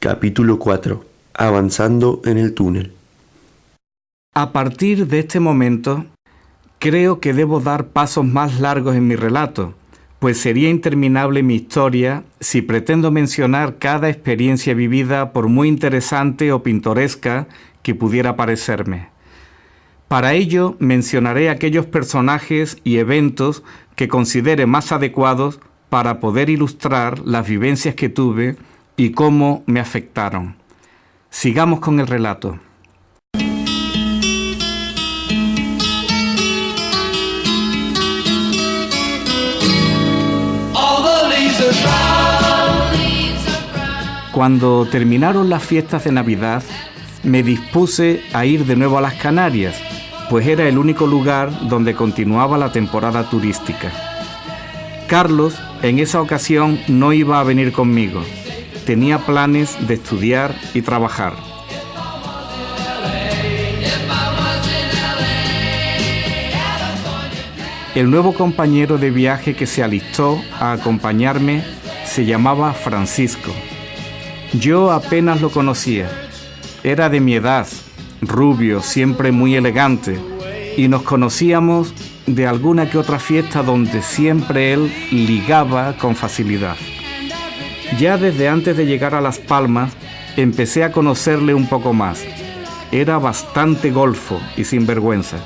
Capítulo 4. Avanzando en el túnel. A partir de este momento, creo que debo dar pasos más largos en mi relato, pues sería interminable mi historia si pretendo mencionar cada experiencia vivida, por muy interesante o pintoresca que pudiera parecerme. Para ello, mencionaré aquellos personajes y eventos que considere más adecuados para poder ilustrar las vivencias que tuve y cómo me afectaron. Sigamos con el relato. Cuando terminaron las fiestas de Navidad, me dispuse a ir de nuevo a las Canarias, pues era el único lugar donde continuaba la temporada turística. Carlos, en esa ocasión, no iba a venir conmigo. Tenía planes de estudiar y trabajar. El nuevo compañero de viaje que se alistó a acompañarme se llamaba Francisco. Yo apenas lo conocía. Era de mi edad, rubio, siempre muy elegante, y nos conocíamos de alguna que otra fiesta donde siempre él ligaba con facilidad. Ya desde antes de llegar a Las Palmas, empecé a conocerle un poco más. Era bastante golfo y sinvergüenza.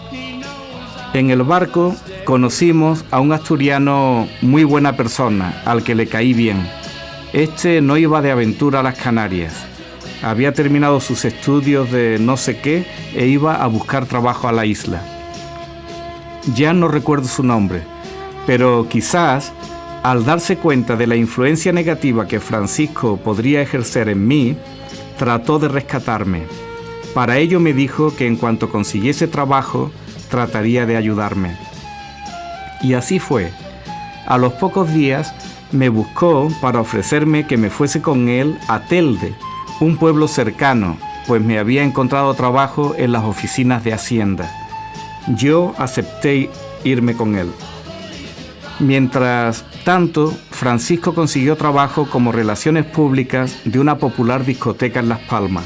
En el barco conocimos a un asturiano muy buena persona, al que le caí bien. Este no iba de aventura a las Canarias. Había terminado sus estudios de no sé qué e iba a buscar trabajo a la isla. Ya no recuerdo su nombre, pero quizás, al darse cuenta de la influencia negativa que Francisco podría ejercer en mí, trató de rescatarme. Para ello me dijo que en cuanto consiguiese trabajo, trataría de ayudarme. Y así fue. A los pocos días me buscó para ofrecerme que me fuese con él a Telde, un pueblo cercano, pues me había encontrado trabajo en las oficinas de Hacienda. Yo acepté irme con él. Mientras tanto, Francisco consiguió trabajo como relaciones públicas de una popular discoteca en Las Palmas.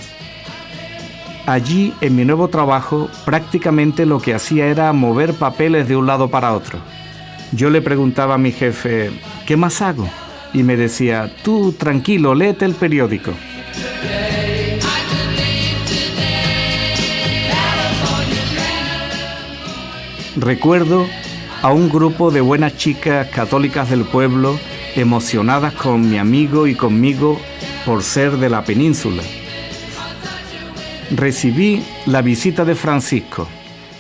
Allí, en mi nuevo trabajo, prácticamente lo que hacía era mover papeles de un lado para otro. Yo le preguntaba a mi jefe, ¿qué más hago? Y me decía, tú tranquilo, léete el periódico. Recuerdo a un grupo de buenas chicas católicas del pueblo emocionadas con mi amigo y conmigo por ser de la península. Recibí la visita de Francisco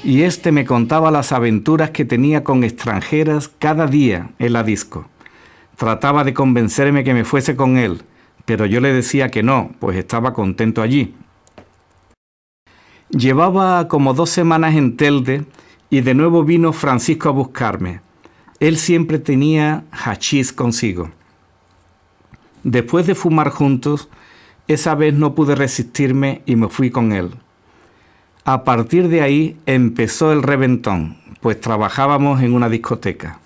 y este me contaba las aventuras que tenía con extranjeras cada día en la disco. Trataba de convencerme que me fuese con él, pero yo le decía que no, pues estaba contento allí. Llevaba como 2 semanas en Telde y de nuevo vino Francisco a buscarme. Él siempre tenía hachís consigo. Después de fumar juntos, esa vez no pude resistirme y me fui con él. A partir de ahí empezó el reventón, pues trabajábamos en una discoteca.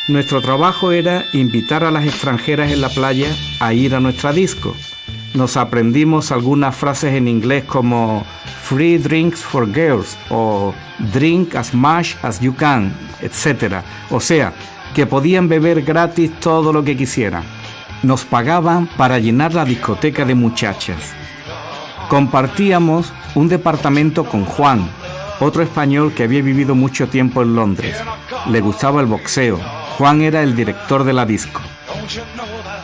Nuestro trabajo era invitar a las extranjeras en la playa a ir a nuestra disco. Nos aprendimos algunas frases en inglés como free drinks for girls o drink as much as you can, etc. O sea, que podían beber gratis todo lo que quisieran. Nos pagaban para llenar la discoteca de muchachas. Compartíamos un departamento con Juan, otro español que había vivido mucho tiempo en Londres. Le gustaba el boxeo. Juan era el director de la disco.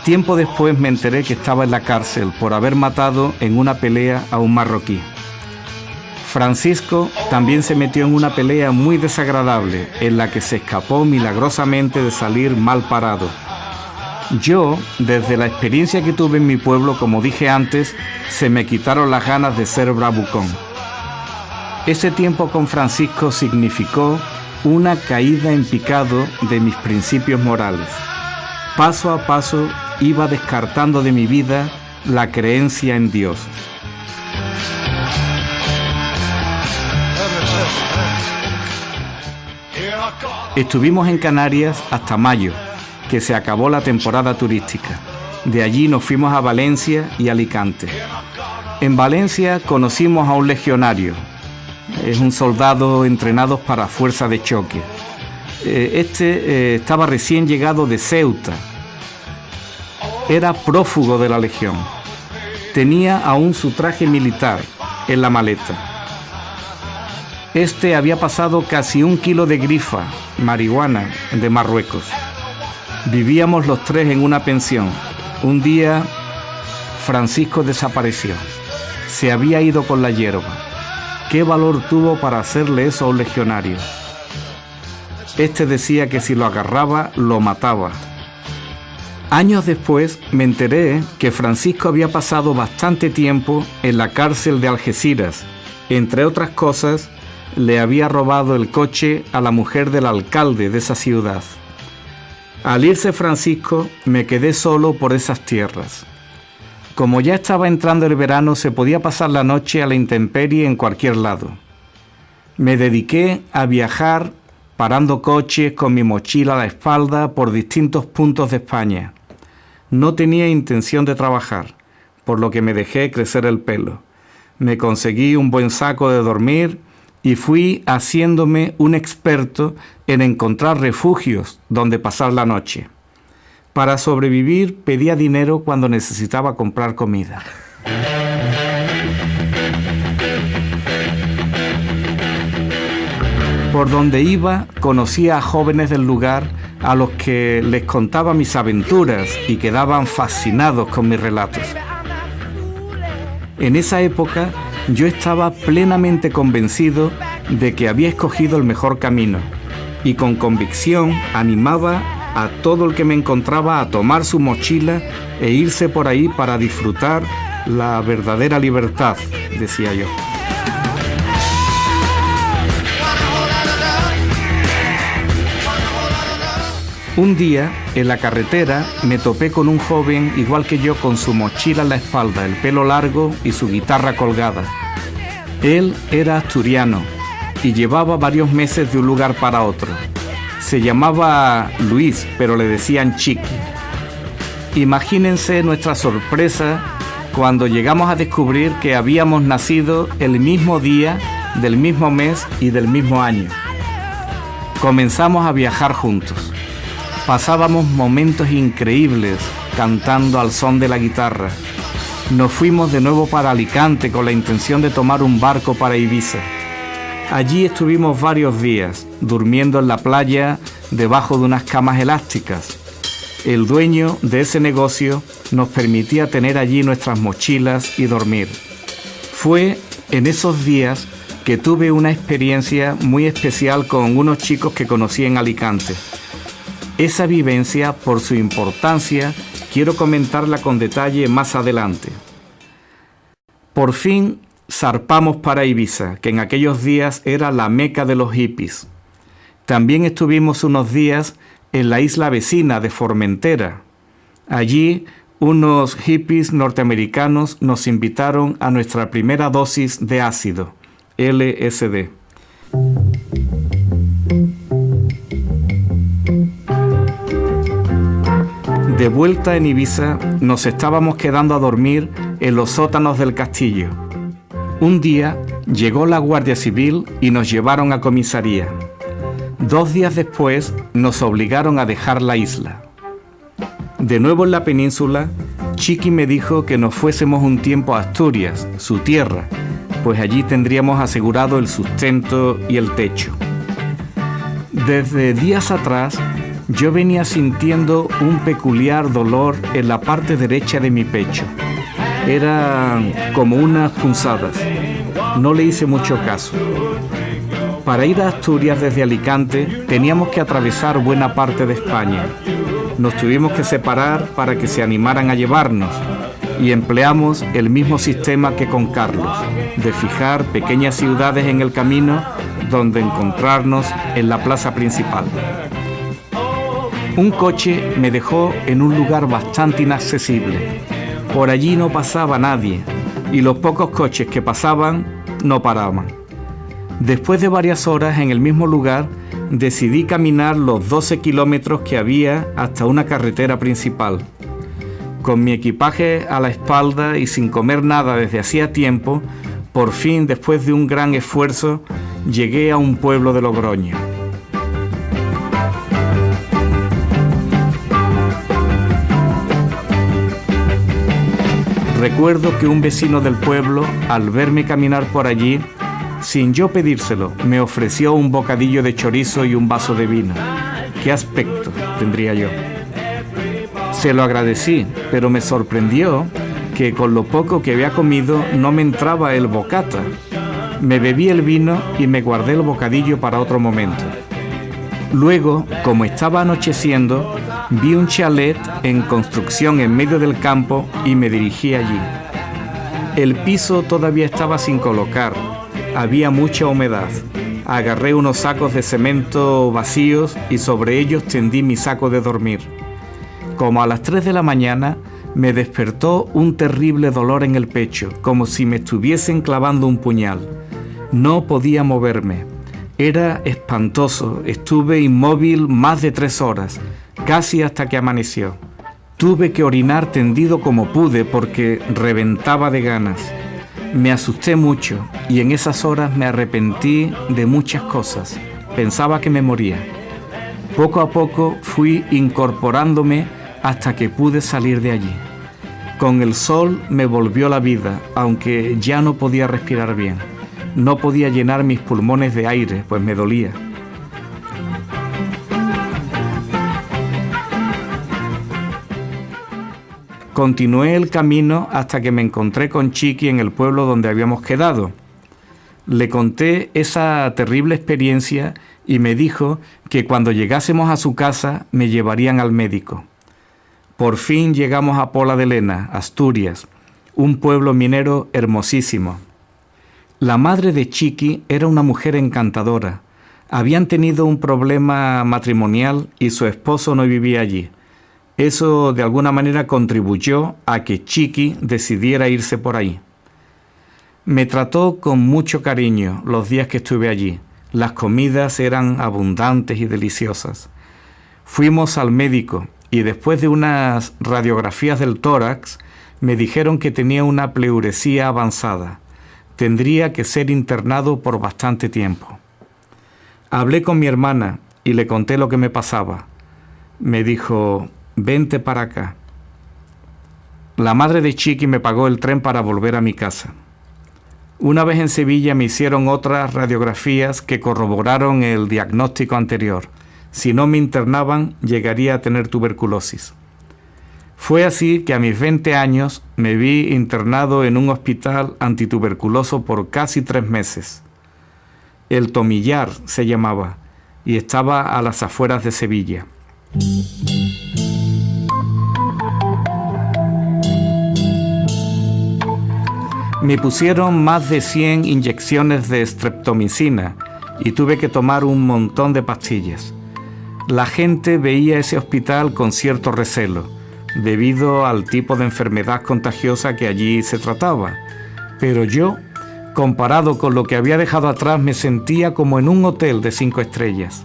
Tiempo después me enteré que estaba en la cárcel por haber matado en una pelea a un marroquí. Francisco también se metió en una pelea muy desagradable en la que se escapó milagrosamente de salir mal parado. Yo, desde la experiencia que tuve en mi pueblo, como dije antes, se me quitaron las ganas de ser bravucón. Ese tiempo con Francisco significó una caída en picado de mis principios morales. Paso a paso iba descartando de mi vida la creencia en Dios. Here I come. Estuvimos en Canarias hasta mayo, que se acabó la temporada turística. De allí nos fuimos a Valencia y Alicante. En Valencia conocimos a un legionario. Es un soldado entrenado para fuerza de choque. Estaba recién llegado de Ceuta. Era prófugo de la legión. Tenía aún su traje militar en la maleta. Había pasado casi 1 kilo de grifa, marihuana, de Marruecos. Vivíamos los 3 en una pensión. Un día, Francisco desapareció. Se había ido con la hierba. ¿Qué valor tuvo para hacerle eso a un legionario? Decía que si lo agarraba, lo mataba. Años después me enteré que Francisco había pasado bastante tiempo en la cárcel de Algeciras. Entre otras cosas, le había robado el coche a la mujer del alcalde de esa ciudad. Al irse Francisco, me quedé solo por esas tierras. Como ya estaba entrando el verano, se podía pasar la noche a la intemperie en cualquier lado. Me dediqué a viajar parando coches con mi mochila a la espalda por distintos puntos de España. No tenía intención de trabajar, por lo que me dejé crecer el pelo. Me conseguí un buen saco de dormir y fui haciéndome un experto en encontrar refugios donde pasar la noche. Para sobrevivir pedía dinero cuando necesitaba comprar comida. Por donde iba, conocía a jóvenes del lugar a los que les contaba mis aventuras y quedaban fascinados con mis relatos. En esa época, yo estaba plenamente convencido de que había escogido el mejor camino y con convicción animaba a todo el que me encontraba a tomar su mochila e irse por ahí para disfrutar la verdadera libertad, decía yo. Un día, en la carretera, me topé con un joven igual que yo con su mochila en la espalda, el pelo largo y su guitarra colgada. Él era asturiano y llevaba varios meses de un lugar para otro. Se llamaba Luis, pero le decían Chiqui. Imagínense nuestra sorpresa cuando llegamos a descubrir que habíamos nacido el mismo día, del mismo mes y del mismo año. Comenzamos a viajar juntos. Pasábamos momentos increíbles cantando al son de la guitarra. Nos fuimos de nuevo para Alicante con la intención de tomar un barco para Ibiza. Allí estuvimos varios días, durmiendo en la playa debajo de unas camas elásticas. El dueño de ese negocio nos permitía tener allí nuestras mochilas y dormir. Fue en esos días que tuve una experiencia muy especial con unos chicos que conocí en Alicante. Esa vivencia, por su importancia, quiero comentarla con detalle más adelante. Por fin zarpamos para Ibiza, que en aquellos días era la meca de los hippies. También estuvimos unos días en la isla vecina de Formentera. Allí, unos hippies norteamericanos nos invitaron a nuestra primera dosis de ácido, LSD. De vuelta en Ibiza, nos estábamos quedando a dormir en los sótanos del castillo. Un día llegó la Guardia Civil y nos llevaron a comisaría. 2 días después nos obligaron a dejar la isla. De nuevo en la península, Chiqui me dijo que nos fuésemos un tiempo a Asturias, su tierra, pues allí tendríamos asegurado el sustento y el techo. Desde días atrás, yo venía sintiendo un peculiar dolor en la parte derecha de mi pecho. Eran como unas punzadas. No le hice mucho caso. Para ir a Asturias desde Alicante teníamos que atravesar buena parte de España. Nos tuvimos que separar para que se animaran a llevarnos y empleamos el mismo sistema que con Carlos, de fijar pequeñas ciudades en el camino donde encontrarnos en la plaza principal. Un coche me dejó en un lugar bastante inaccesible. Por allí no pasaba nadie y los pocos coches que pasaban no paraban. Después de varias horas en el mismo lugar, decidí caminar los 12 kilómetros que había hasta una carretera principal. Con mi equipaje a la espalda y sin comer nada desde hacía tiempo, por fin, después de un gran esfuerzo, llegué a un pueblo de Logroño. Recuerdo que un vecino del pueblo, al verme caminar por allí, sin yo pedírselo, me ofreció un bocadillo de chorizo y un vaso de vino. ¿Qué aspecto tendría yo? Se lo agradecí, pero me sorprendió que con lo poco que había comido no me entraba el bocata. Me bebí el vino y me guardé el bocadillo para otro momento. Luego, como estaba anocheciendo, vi un chalet en construcción en medio del campo y me dirigí allí. El piso todavía estaba sin colocar, había mucha humedad. Agarré unos sacos de cemento vacíos y sobre ellos tendí mi saco de dormir. Como a las 3 de la mañana, me despertó un terrible dolor en el pecho, como si me estuviesen clavando un puñal. No podía moverme. Era espantoso. Estuve inmóvil más de 3 horas, casi hasta que amaneció. Tuve que orinar tendido como pude porque reventaba de ganas. Me asusté mucho y en esas horas me arrepentí de muchas cosas. Pensaba que me moría. Poco a poco fui incorporándome hasta que pude salir de allí. Con el sol me volvió la vida, aunque ya no podía respirar bien. No podía llenar mis pulmones de aire, pues me dolía. Continué el camino hasta que me encontré con Chiqui en el pueblo donde habíamos quedado. Le conté esa terrible experiencia y me dijo que cuando llegásemos a su casa me llevarían al médico. Por fin llegamos a Pola de Lena, Asturias, un pueblo minero hermosísimo. La madre de Chiqui era una mujer encantadora. Habían tenido un problema matrimonial y su esposo no vivía allí. Eso de alguna manera contribuyó a que Chiqui decidiera irse por ahí. Me trató con mucho cariño los días que estuve allí. Las comidas eran abundantes y deliciosas. Fuimos al médico y después de unas radiografías del tórax me dijeron que tenía una pleuresía avanzada. Tendría que ser internado por bastante tiempo. Hablé con mi hermana y le conté lo que me pasaba. Me dijo: vente para acá. La madre de Chiqui me pagó el tren para volver a mi casa. Una vez en Sevilla me hicieron otras radiografías que corroboraron el diagnóstico anterior. Si no me internaban, llegaría a tener tuberculosis. Fue así que a mis 20 años me vi internado en un hospital antituberculoso por casi 3 meses. El Tomillar se llamaba y estaba a las afueras de Sevilla. Me pusieron más de 100 inyecciones de streptomicina y tuve que tomar un montón de pastillas. La gente veía ese hospital con cierto recelo, debido al tipo de enfermedad contagiosa que allí se trataba. Pero yo, comparado con lo que había dejado atrás, me sentía como en un hotel de 5 estrellas.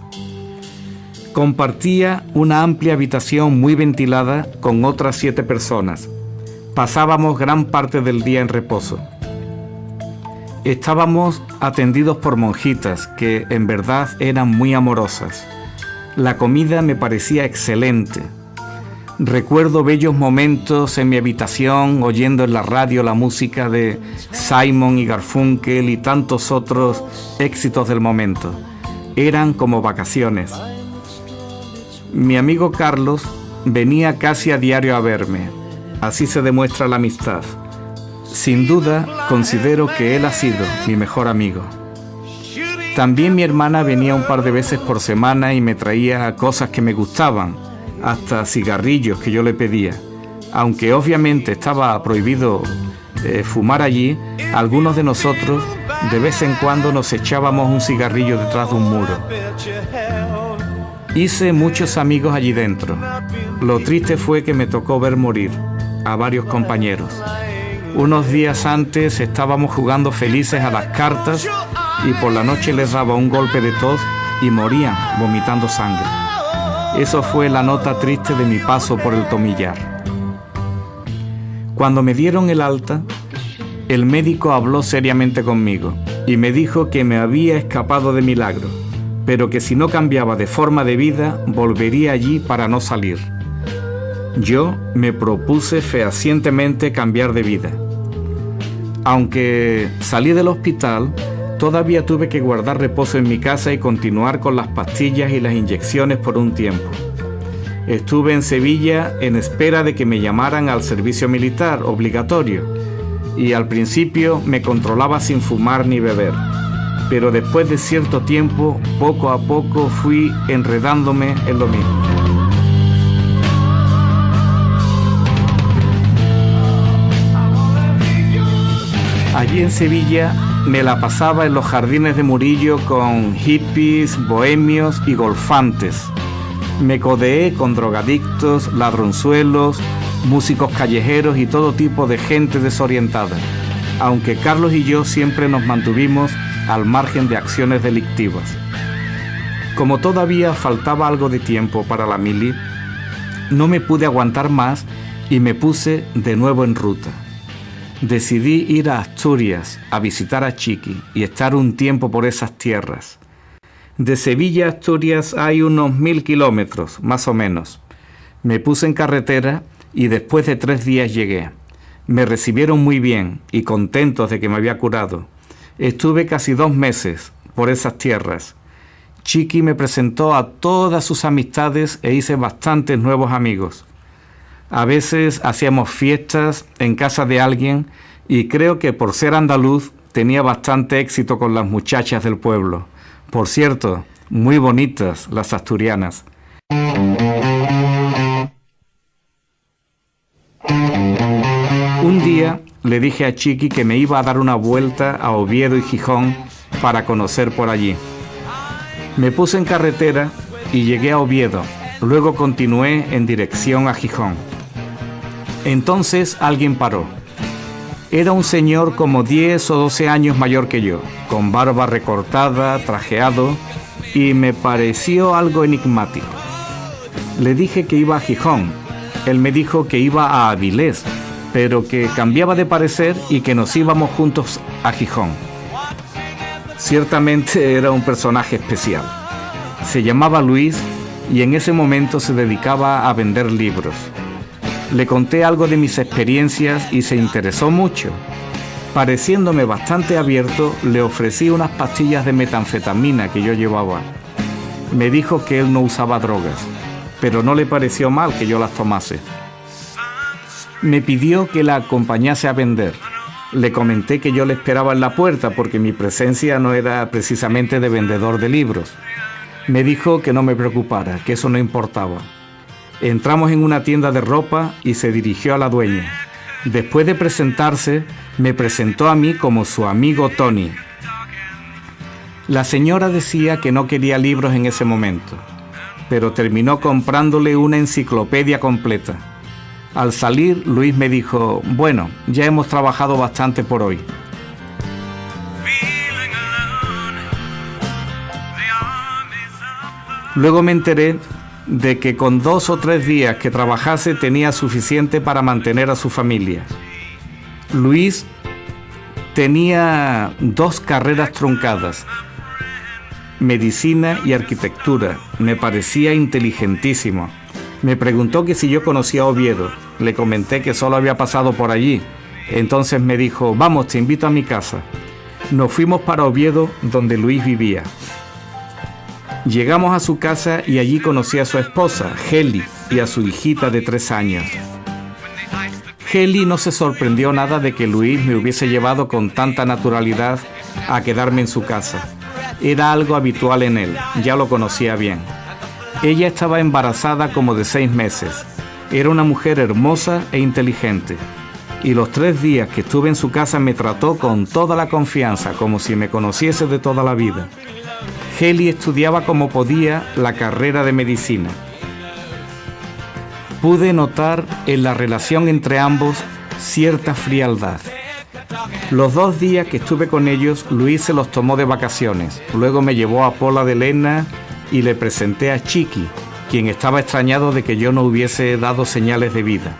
Compartía una amplia habitación muy ventilada con otras 7 personas. Pasábamos gran parte del día en reposo. Estábamos atendidos por monjitas que en verdad eran muy amorosas. La comida me parecía excelente. Recuerdo bellos momentos en mi habitación oyendo en la radio la música de Simon y Garfunkel y tantos otros éxitos del momento. Eran como vacaciones. Mi amigo Carlos venía casi a diario a verme. Así se demuestra la amistad. Sin duda, considero que él ha sido mi mejor amigo. También mi hermana venía un par de veces por semana y me traía cosas que me gustaban, hasta cigarrillos que yo le pedía. Aunque obviamente estaba prohibido fumar allí, algunos de nosotros de vez en cuando nos echábamos un cigarrillo detrás de un muro. Hice muchos amigos allí dentro. Lo triste fue que me tocó ver morir a varios compañeros. Unos días antes estábamos jugando felices a las cartas y por la noche les daba un golpe de tos y morían vomitando sangre. Eso fue la nota triste de mi paso por el Tomillar. Cuando me dieron el alta, el médico habló seriamente conmigo y me dijo que me había escapado de milagro, pero que si no cambiaba de forma de vida, volvería allí para no salir. Yo me propuse fehacientemente cambiar de vida. Aunque salí del hospital, todavía tuve que guardar reposo en mi casa y continuar con las pastillas y las inyecciones por un tiempo. Estuve en Sevilla en espera de que me llamaran al servicio militar obligatorio y al principio me controlaba sin fumar ni beber, pero después de cierto tiempo, poco a poco fui enredándome en lo mismo. Allí en Sevilla me la pasaba en los jardines de Murillo con hippies, bohemios y golfantes. Me codeé con drogadictos, ladronzuelos, músicos callejeros y todo tipo de gente desorientada, aunque Carlos y yo siempre nos mantuvimos al margen de acciones delictivas. Como todavía faltaba algo de tiempo para la mili, no me pude aguantar más y me puse de nuevo en ruta. Decidí ir a Asturias a visitar a Chiqui y estar un tiempo por esas tierras. De Sevilla a Asturias hay unos 1000 kilómetros, más o menos. Me puse en carretera y después de 3 días llegué. Me recibieron muy bien y contentos de que me había curado. Estuve casi 2 meses por esas tierras. Chiqui me presentó a todas sus amistades e hice bastantes nuevos amigos. A veces hacíamos fiestas en casa de alguien y creo que por ser andaluz tenía bastante éxito con las muchachas del pueblo. Por cierto, muy bonitas las asturianas. Un día le dije a Chiqui que me iba a dar una vuelta a Oviedo y Gijón para conocer por allí. Me puse en carretera y llegué a Oviedo. Luego continué en dirección a Gijón. Entonces alguien paró. Era un señor como 10 o 12 años mayor que yo, con barba recortada, trajeado, y me pareció algo enigmático. Le dije que iba a Gijón. Él me dijo que iba a Avilés, pero que cambiaba de parecer y que nos íbamos juntos a Gijón. Ciertamente era un personaje especial. Se llamaba Luis y en ese momento se dedicaba a vender libros. Le conté algo de mis experiencias y se interesó mucho. Pareciéndome bastante abierto, le ofrecí unas pastillas de metanfetamina que yo llevaba. Me dijo que él no usaba drogas, pero no le pareció mal que yo las tomase. Me pidió que la acompañase a vender. Le comenté que yo le esperaba en la puerta porque mi presencia no era precisamente de vendedor de libros. Me dijo que no me preocupara, que eso no importaba. Entramos en una tienda de ropa y se dirigió a la dueña. Después de presentarse, me presentó a mí como su amigo Tony. La señora decía que no quería libros en ese momento, pero terminó comprándole una enciclopedia completa. Al salir, Luis me dijo, bueno, ya hemos trabajado bastante por hoy. Luego me enteré de que con 2 o 3 días que trabajase tenía suficiente para mantener a su familia. Luis tenía 2 carreras truncadas, medicina y arquitectura. Me parecía inteligentísimo. Me preguntó que si yo conocía Oviedo. Le comenté que solo había pasado por allí. Entonces me dijo, vamos, te invito a mi casa. Nos fuimos para Oviedo, donde Luis vivía. Llegamos a su casa y allí conocí a su esposa, Heli, y a su hijita de 3 años. Heli no se sorprendió nada de que Luis me hubiese llevado con tanta naturalidad a quedarme en su casa. Era algo habitual en él, ya lo conocía bien. Ella estaba embarazada como de 6 meses. Era una mujer hermosa e inteligente. Y los 3 días que estuve en su casa me trató con toda la confianza, como si me conociese de toda la vida. Heli estudiaba como podía la carrera de medicina. Pude notar en la relación entre ambos cierta frialdad. Los 2 días que estuve con ellos, Luis se los tomó de vacaciones. Luego me llevó a Pola de Lena y le presenté a Chiqui, quien estaba extrañado de que yo no hubiese dado señales de vida.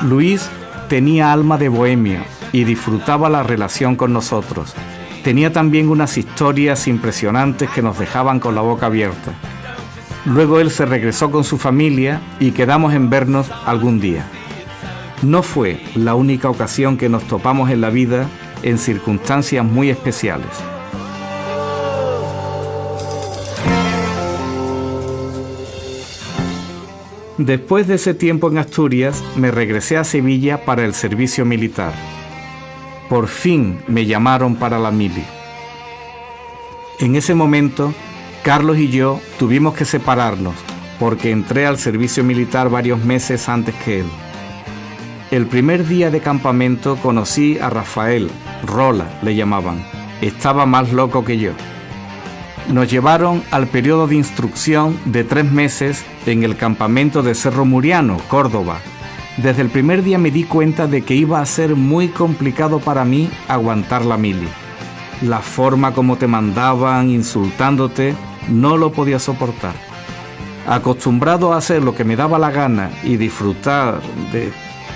Luis tenía alma de bohemio y disfrutaba la relación con nosotros. Tenía también unas historias impresionantes que nos dejaban con la boca abierta. Luego él se regresó con su familia y quedamos en vernos algún día. No fue la única ocasión que nos topamos en la vida en circunstancias muy especiales. Después de ese tiempo en Asturias, me regresé a Sevilla para el servicio militar. Por fin me llamaron para la mili. En ese momento, Carlos y yo tuvimos que separarnos porque entré al servicio militar varios meses antes que él. El primer día de campamento conocí a Rafael, Rola le llamaban. Estaba más loco que yo. Nos llevaron al periodo de instrucción de 3 meses en el campamento de Cerro Muriano, Córdoba. Desde el primer día me di cuenta de que iba a ser muy complicado para mí aguantar la mili. La forma como te mandaban, insultándote, no lo podía soportar. Acostumbrado a hacer lo que me daba la gana y disfrutar de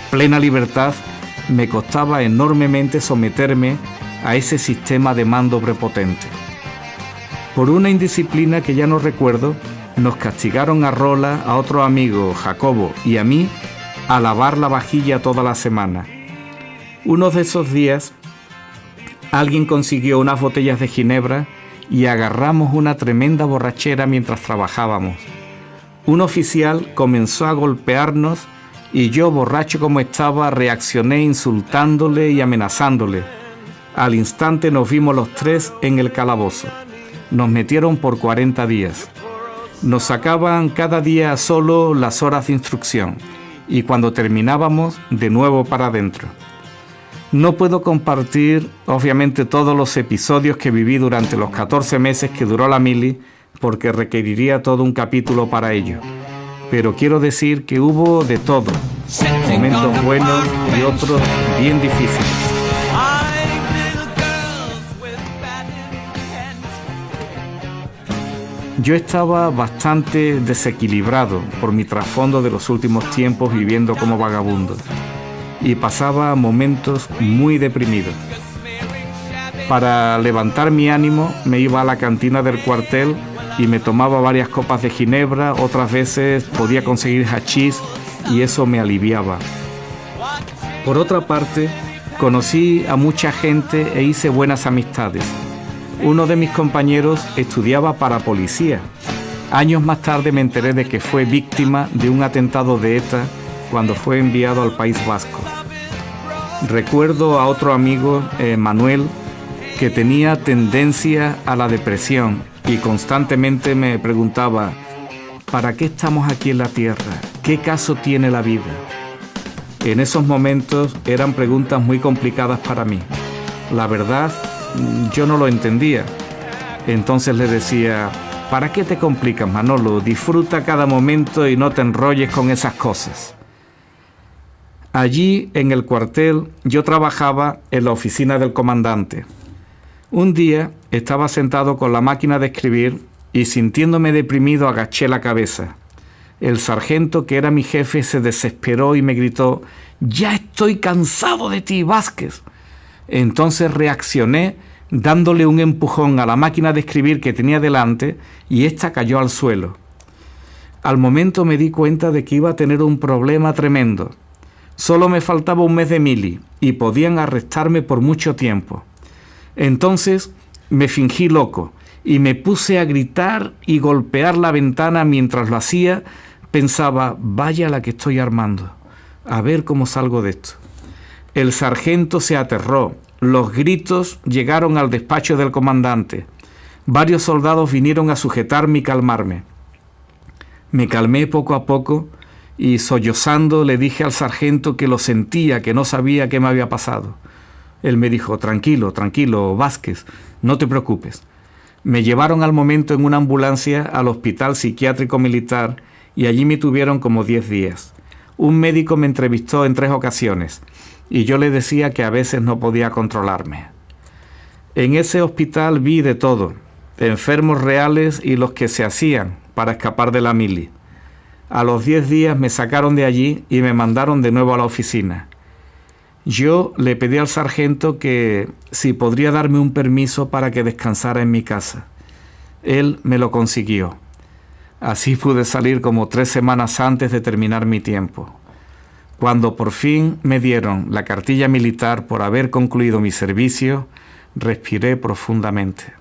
plena libertad, me costaba enormemente someterme a ese sistema de mando prepotente. Por una indisciplina que ya no recuerdo, nos castigaron a Rola, a otro amigo, Jacobo, y a mí, a lavar la vajilla toda la semana. Uno de esos días, alguien consiguió unas botellas de ginebra y agarramos una tremenda borrachera mientras trabajábamos. Un oficial comenzó a golpearnos y yo, borracho como estaba, reaccioné insultándole y amenazándole. Al instante nos vimos los 3 en el calabozo. Nos metieron por 40 días. Nos sacaban cada día solo las horas de instrucción y cuando terminábamos, de nuevo para adentro. No puedo compartir, obviamente, todos los episodios que viví durante los 14 meses que duró la mili, porque requeriría todo un capítulo para ello. Pero quiero decir que hubo de todo, momentos buenos y otros bien difíciles. Yo estaba bastante desequilibrado por mi trasfondo de los últimos tiempos viviendo como vagabundo y pasaba momentos muy deprimidos. Para levantar mi ánimo me iba a la cantina del cuartel y me tomaba varias copas de ginebra, otras veces podía conseguir hachís y eso me aliviaba. Por otra parte, conocí a mucha gente e hice buenas amistades. Uno de mis compañeros estudiaba para policía. Años más tarde me enteré de que fue víctima de un atentado de ETA cuando fue enviado al País Vasco. Recuerdo a otro amigo, Manuel, que tenía tendencia a la depresión y constantemente me preguntaba: ¿para qué estamos aquí en la tierra? ¿Qué caso tiene la vida? En esos momentos eran preguntas muy complicadas para mí. La verdad, yo no lo entendía. Entonces le decía: ¿para qué te complicas, Manolo? Disfruta cada momento y no te enrolles con esas cosas. Allí, en el cuartel, yo trabajaba en la oficina del comandante. Un día estaba sentado con la máquina de escribir y, sintiéndome deprimido, agaché la cabeza. El sargento, que era mi jefe, se desesperó y me gritó: «¡Ya estoy cansado de ti, Vázquez!». Entonces reaccioné dándole un empujón a la máquina de escribir que tenía delante y ésta cayó al suelo. Al momento me di cuenta de que iba a tener un problema tremendo. Solo me faltaba un mes de mili y podían arrestarme por mucho tiempo. Entonces me fingí loco y me puse a gritar y golpear la ventana. Mientras lo hacía, pensaba: vaya la que estoy armando, a ver cómo salgo de esto. El sargento se aterró. Los gritos llegaron al despacho del comandante. Varios soldados vinieron a sujetarme y calmarme. Me calmé poco a poco y, sollozando, le dije al sargento que lo sentía, que no sabía qué me había pasado. Él me dijo: tranquilo, tranquilo, Vázquez, no te preocupes. Me llevaron al momento en una ambulancia al Hospital Psiquiátrico Militar y allí me tuvieron como 10 días. Un médico me entrevistó en 3 ocasiones. y yo le decía que a veces no podía controlarme. En ese hospital vi de todo, enfermos reales y los que se hacían para escapar de la mili. A los 10 días me sacaron de allí y me mandaron de nuevo a la oficina. Yo le pedí al sargento que si podría darme un permiso para que descansara en mi casa. Él me lo consiguió. Así pude salir como 3 semanas antes de terminar mi tiempo. Cuando por fin me dieron la cartilla militar por haber concluido mi servicio, respiré profundamente.